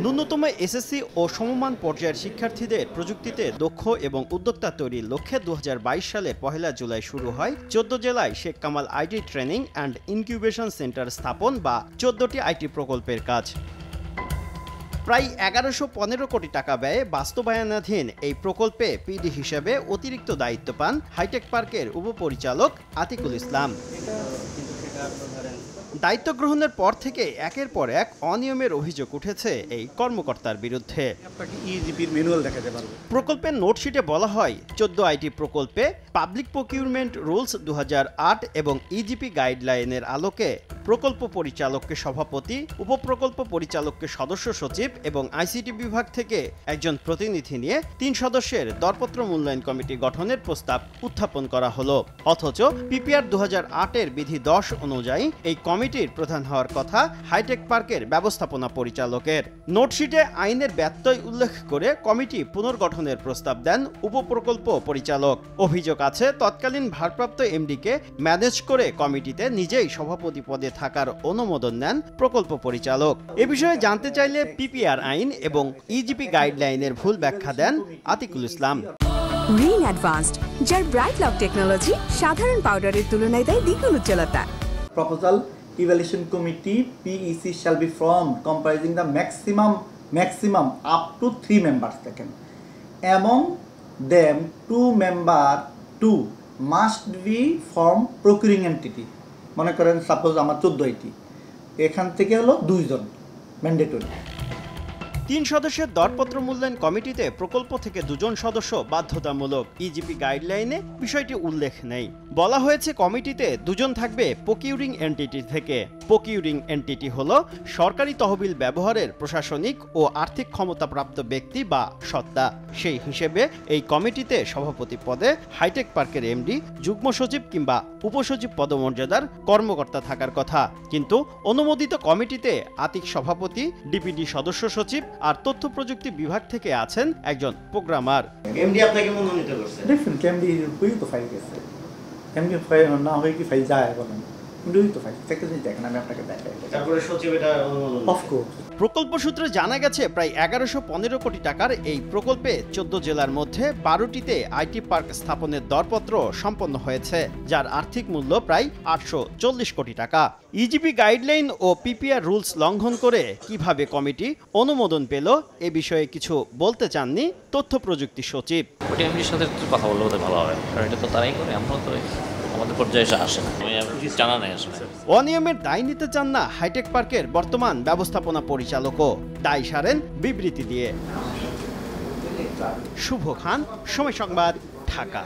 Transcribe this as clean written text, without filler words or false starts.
ন্যূনতম এসএসসি ও সমমান পর্যায়ের শিক্ষার্থীদের প্রযুক্তিতে দক্ষ এবং উদ্যোক্তা তৈরির লক্ষ্যে ২০২২ সালের ১ জুলাই শুরু হয় ১৪ জেলায় Sheikh Kamal IT training and incubation centre স্থাপন বা ১৪টি আইটি প্রকল্পের কাজ। প্রায় ১১১৫ কোটি টাকা ব্যয়ে বাস্তবায়নাধীন এই প্রকল্পে পিডি হিসেবে অতিরিক্ত দায়িত্ব পান হাইটেক পার্কের উপপরিচালক আতিকুল ইসলাম। দায়িত্ব গ্রহণের পর থেকে একের পর এক অনিয়মের অভিযোগ উঠেছে এই কর্মকর্তার বিরুদ্ধে। প্রকল্পের নোটশিটে বলা হয় ১৪ আইটি প্রকল্পে পাবলিক প্রকিউরমেন্ট রুলস ২০০৮ এবং ইজিপি গাইডলাইনের আলোকে প্রকল্প পরিচালককে সভাপতি, উপপ্রকল্প পরিচালককে সদস্য সচিব এবং আইসিটি বিভাগ থেকে একজন প্রতিনিধি নিয়ে ৩ সদস্যের দরপত্র মূল্যায়ন কমিটি গঠনের প্রস্তাব উত্থাপন করা হলো। অথচ পিপিআর ২০০৮-এর বিধি ১০ অনুযায়ী এই কমিটির প্রধান হওয়ার কথা হাইটেক পার্কের ব্যবস্থাপনা পরিচালকের। নোটশিটে আইনের ব্যত্যয় উল্লেখ করে কমিটি পুনর্গঠনের প্রস্তাব দেন উপপ্রকল্প পরিচালক। অভিযোগ আছে তৎকালীন ভারপ্রাপ্ত এমডিকে ম্যানেজ করে কমিটিতে নিজেই সভাপতি পদে থাকার অনুমোদন নেন প্রকল্প পরিচালক। এ বিষয়ে জানতে চাইলে পিপিআর আইন এবং ইজিপি গাইডলাইনের ভুল ব্যাখ্যা দেন আতিকুল ইসলাম। রিন অ্যাডভান্সড, যার ব্রাইট লক টেকনোলজি সাধারণ পাউডারের তুলনায় দেয় দ্বিগুণ উজ্জ্বলতা। Proposal Evaluation Committee (PEC) shall be formed comprising the maximum up to 3 members taken. Among them, 2 must be from procuring entity. মনে করেন সাপোজ আমার 14 আইটি, এখান থেকে হলো 2 জন ম্যান্ডেটরি। ৩ সদস্যের দরপত্র মূল্যায়ন কমিটিতে প্রকল্প থেকে 2 জন সদস্য বাধ্যতামূলক। ইজিপি গাইডলাইনে বিষয়টি উল্লেখ নেই। বলা হয়েছে কমিটিতে 2 জন থাকবে প্রকিউরিং এন্টিটি থেকে। প্রকিউরিং এন্টিটি হলো সরকারি তহবিল ব্যবহারের প্রশাসনিক ও আর্থিক ক্ষমতাপ্রাপ্ত ব্যক্তি বা সত্তা। সেই হিসেবে এই কমিটিতে সভাপতি পদে হাইটেক পার্কের এমডি, যুগ্ম সচিব কিংবা উপসচিব পদমর্যাদার কর্মকর্তা থাকার কথা। কিন্তু অনুমোদিত কমিটিতে আতিক সভাপতি, ডিপিডি সদস্য সচিব আর তথ্য প্রযুক্তি বিভাগ থেকে আছেন একজন প্রোগ্রামার। এমডি আপনাকে মনোনীত করছে? দেখুন এমডি হই তো ফাইল গেছে, এমডি ফাইল না হয়ে কি ফাইল যায় বলেন? প্রকল্প সূত্রে জানা গেছে প্রায় ১১১৫ কোটি টাকার এই প্রকল্পে ১৪ জেলার মধ্যে ১২টিতে আইটি পার্ক স্থাপনের দরপত্র সম্পন্ন হয়েছে, যার আর্থিক মূল্য প্রায় ৮৪০ কোটি টাকা। ইজিপি গাইডলাইন ও পিপিআর রুলস লঙ্ঘন করে কিভাবে কমিটি অনুমোদন পেল এ বিষয়ে কিছু বলতে চাননি তথ্য প্রযুক্তি সচিব। এমডির সাথে কথা বললে ভালো হবে, কারণ এটা তো তারাই করে, আমরা তো আমাদের পর্যায়ে আসে না, জানা নাই আসলে। অনিয়মের দায় নিতে চান না হাইটেক পার্কের বর্তমান ব্যবস্থাপনা পরিচালকও, দায় সারেন বিবৃতি দিয়ে। শুভ খান, সময় সংবাদ, ঢাকা।